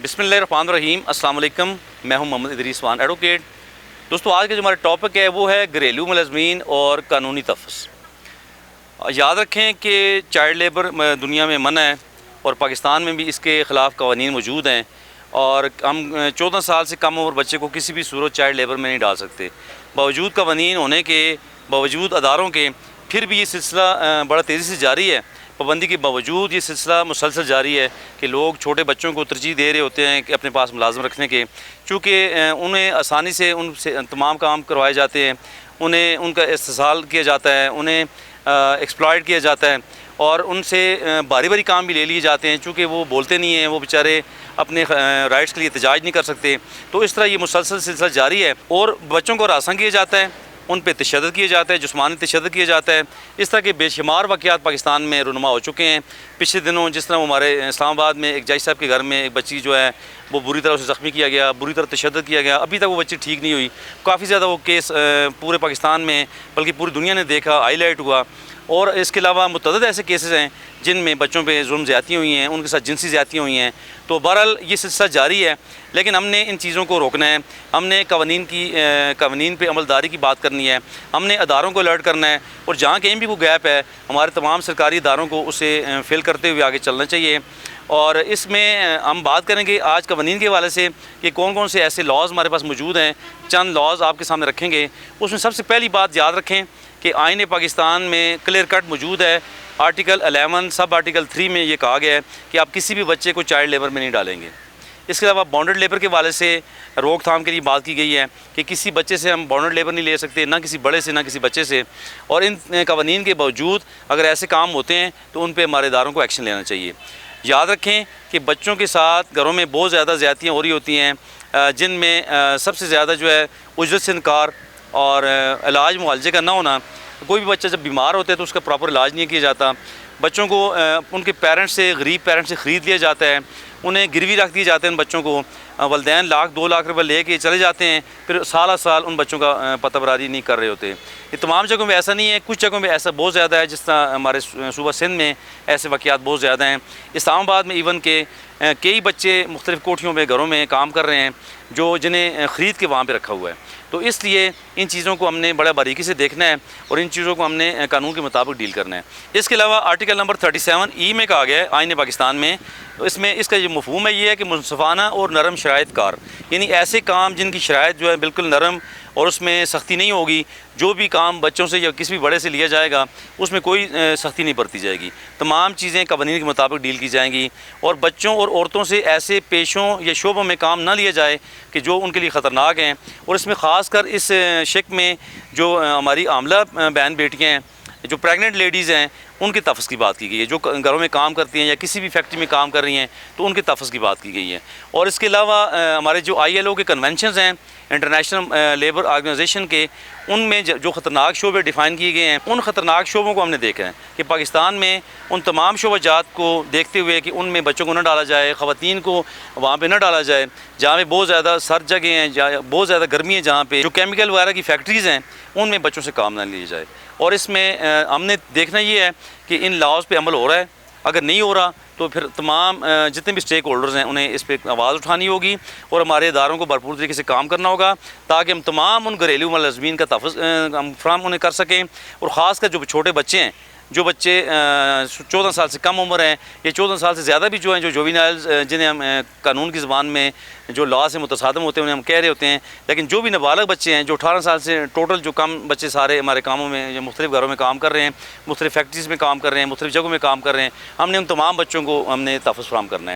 बिस्मिल्लाहिर्रहमानिर्रहीम। अस्सलाम वालेकुम। मैं हूं मोहम्मद इदरीस वान एडवोकेट। दोस्तों, आज का जो हमारा टॉपिक है वो है घरेलू मुलज़मीन और कानूनी तहफ़्फ़ुज़। याद रखें कि चाइल्ड लेबर दुनिया में मना है और पाकिस्तान में भी इसके ख़िलाफ़ क़वानीन मौजूद हैं और हम 14 साल से कम उम्र बच्चे को किसी भी सूरत चाइल्ड लेबर में नहीं डाल सकते। बावजूद क़वानीन होने के बावजूद अदारों के फिर भी ये सिलसिला बड़ा तेज़ी से जारी है। पाबंदी के बावजूद ये सिलसिला मुसलसल जारी है कि लोग छोटे बच्चों को तरजीह दे रहे होते हैं कि अपने पास मुलाज़म रखने के, चूँकि उन्हें आसानी से उनसे तमाम काम करवाए जाते हैं, उन्हें उनका इस्तेसाल किया जाता है, उन्हें एक्सप्लॉइट किया जाता है और उनसे बारी बारी काम भी ले लिए जाते हैं। चूँकि वो बोलते नहीं हैं, वो बेचारे अपने राइट्स के लिए एहतजाज नहीं कर सकते। तो इस तरह ये मुसलसल सिलसिला जारी है और बच्चों को हरासा किया जाता है, उन पर तशद्दुद किया जाता है, जिस्मानी तशद्दुद किया जाता है। इस तरह के बेशुमार वाक़यात पाकिस्तान में रुनुमा हो चुके हैं। पिछले दिनों जिस तरह हमारे इस्लामाबाद में एक जज साहब के घर में एक बच्ची जो है वो बुरी तरह उसे ज़ख्मी किया गया, बुरी तरह तशद्दुद किया गया। अभी तक वो बच्ची ठीक नहीं हुई। काफ़ी ज़्यादा वो केस पूरे पाकिस्तान में बल्कि पूरी दुनिया ने देखा, हाईलाइट हुआ। और इसके अलावा मुतअद्दिद ऐसे केसेस हैं जिनमें बच्चों पे जुल्म ज़्यादतियाँ हुई हैं, उनके साथ जिनसी ज़्यादतियाँ हुई हैं। तो बहरहाल ये सिलसिला जारी है, लेकिन हमने इन चीज़ों को रोकना है। हमने क़वानीन पे अमलदारी की बात करनी है, हमने अदारों को अलर्ट करना है और जहाँ कहीं भी कोई गैप है हमारे तमाम सरकारी इदारों को उसे फिल करते हुए आगे चलना चाहिए। और इसमें हम बात करेंगे आज क़वानीन के हवाले से कि कौन कौन से ऐसे लॉज़ हमारे पास मौजूद हैं। चंद लॉज़ आपके सामने रखेंगे। उसमें सबसे पहली बात याद रखें कि आईन पाकिस्तान में क्लियर कट मौजूद है। आर्टिकल 11 सब आर्टिकल 3 में ये कहा गया है कि आप किसी भी बच्चे को चाइल्ड लेबर में नहीं डालेंगे। इसके अलावा बॉन्डेड लेबर के हवाले से रोकथाम के लिए बात की गई है कि किसी बच्चे से हम बॉन्डेड लेबर नहीं ले सकते, ना किसी बड़े से ना किसी बच्चे से। और इन क़वानीन के बावजूद अगर ऐसे काम होते हैं तो उन पर हमारे इदारों को एक्शन लेना चाहिए। याद रखें कि बच्चों के साथ घरों में बहुत ज़्यादा ज़्यादतियाँ हो रही होती हैं, जिनमें सबसे ज़्यादा जो है उजरत से इनकार और इलाज मुआवजे का ना होना। कोई भी बच्चा जब बीमार होता है तो उसका प्रॉपर इलाज नहीं किया जाता। बच्चों को उनके पेरेंट्स से, गरीब पेरेंट्स से ख़रीद लिया जाता है, उन्हें गिरवी रख दिए जाते हैं। उन बच्चों को वालिदैन लाख 2 लाख रुपए ले के चले जाते हैं, फिर साल साल उन बच्चों का पता बरारी नहीं कर रहे होते। ये तमाम जगहों में ऐसा नहीं है, कुछ जगहों में ऐसा बहुत ज़्यादा है। जिस तरह हमारे सूबा सिंध में ऐसे वाक़यात बहुत ज़्यादा हैं। इस्लामाबाद में इवन के कई बच्चे मुख्तलिफ़ कोठियों में, घरों में काम कर रहे हैं जो जिन्हें ख़रीद के वहाँ पर रखा हुआ है। तो इसलिए इन चीज़ों को हमने बड़ा बारीकी से देखना है और इन चीज़ों को हमने कानून के मुताबिक डील करना है। इसके अलावा आर्टिकल नंबर 37E में कहा गया है आईन पाकिस्तान में, तो इसमें इसका जो मफ़हूम है ये है कि मुनसिफ़ाना और नरम शराइत कार, यानी ऐसे काम जिनकी शराइत जो है बिल्कुल नरम और उसमें सख्ती नहीं होगी। जो भी काम बच्चों से या किसी भी बड़े से लिया जाएगा उसमें कोई सख्ती नहीं बरती जाएगी। तमाम चीज़ें क़वानीन के मुताबिक डील की जाएंगी और बच्चों और औरतों से ऐसे पेशों या शोबों में काम ना लिया जाए कि जो उनके लिए ख़तरनाक हैं। और इसमें ख़ास कर इस शिक में जो हमारी आमला बहन बेटियाँ हैं, जो प्रेग्नेंट लेडीज़ हैं, उनके तफ़्फ़ुज़ की बात की गई है। जो घरों में काम करती हैं या किसी भी फैक्ट्री में काम कर रही हैं तो उनके तफ़्फ़ुज़ की बात की गई है। और इसके अलावा हमारे जो ILO के कन्वेंशंस हैं, इंटरनेशनल लेबर ऑर्गेनाइजेशन के, उनमें जो ख़तरनाक शोबे डिफ़ाइन किए गए हैं, उन ख़तरनाक शोबों को हमने देखा है कि पाकिस्तान में उन तमाम शोबाजात को देखते हुए कि उनमें बच्चों को न डाला जाए, ख़वातीन को वहाँ पे न डाला जाए जहाँ पे बहुत ज़्यादा सर्द जगह हैं, जहाँ बहुत ज़्यादा गर्मी है, जहाँ पे जो केमिकल वगैरह की फैक्ट्रीज़ हैं उनमें बच्चों से काम ना लिया जाए। और इसमें हमने देखना ये है कि इन लॉज़ पे अमल हो रहा है। अगर नहीं हो रहा तो फिर तमाम जितने भी स्टेक होल्डर्स हैं उन्हें इस पर आवाज़ उठानी होगी और हमारे इदारों को भरपूर तरीके से काम करना होगा ताकि हम तमाम उन घरेलू मुलज़मीन का तहफ़्फ़ुज़ हम फ्राहम उन्हें कर सकें। और ख़ासकर जो छोटे बच्चे हैं, जो बच्चे 14 साल से कम उम्र हैं या 14 साल से ज़्यादा भी जो हैं, जो जुवेनाइल्स जिन्हें हम कानून की ज़बान में जो लॉ से मुतसादम होते हैं उन्हें हम कह रहे होते हैं, लेकिन जो भी नाबालिग बच्चे हैं, जो 18 साल से टोटल जो कम बच्चे सारे हमारे कामों में जो मुख्तलिफ़ घरों में काम कर रहे हैं, मुख्तलिफ़ फैक्ट्रीज़ में काम कर रहे हैं, मुख्तलिफ़ जगहों में काम कर रहे हैं, हमने उन तमाम बच्चों को हमने तहफ़्फ़ुज़ फ़राहम करना है।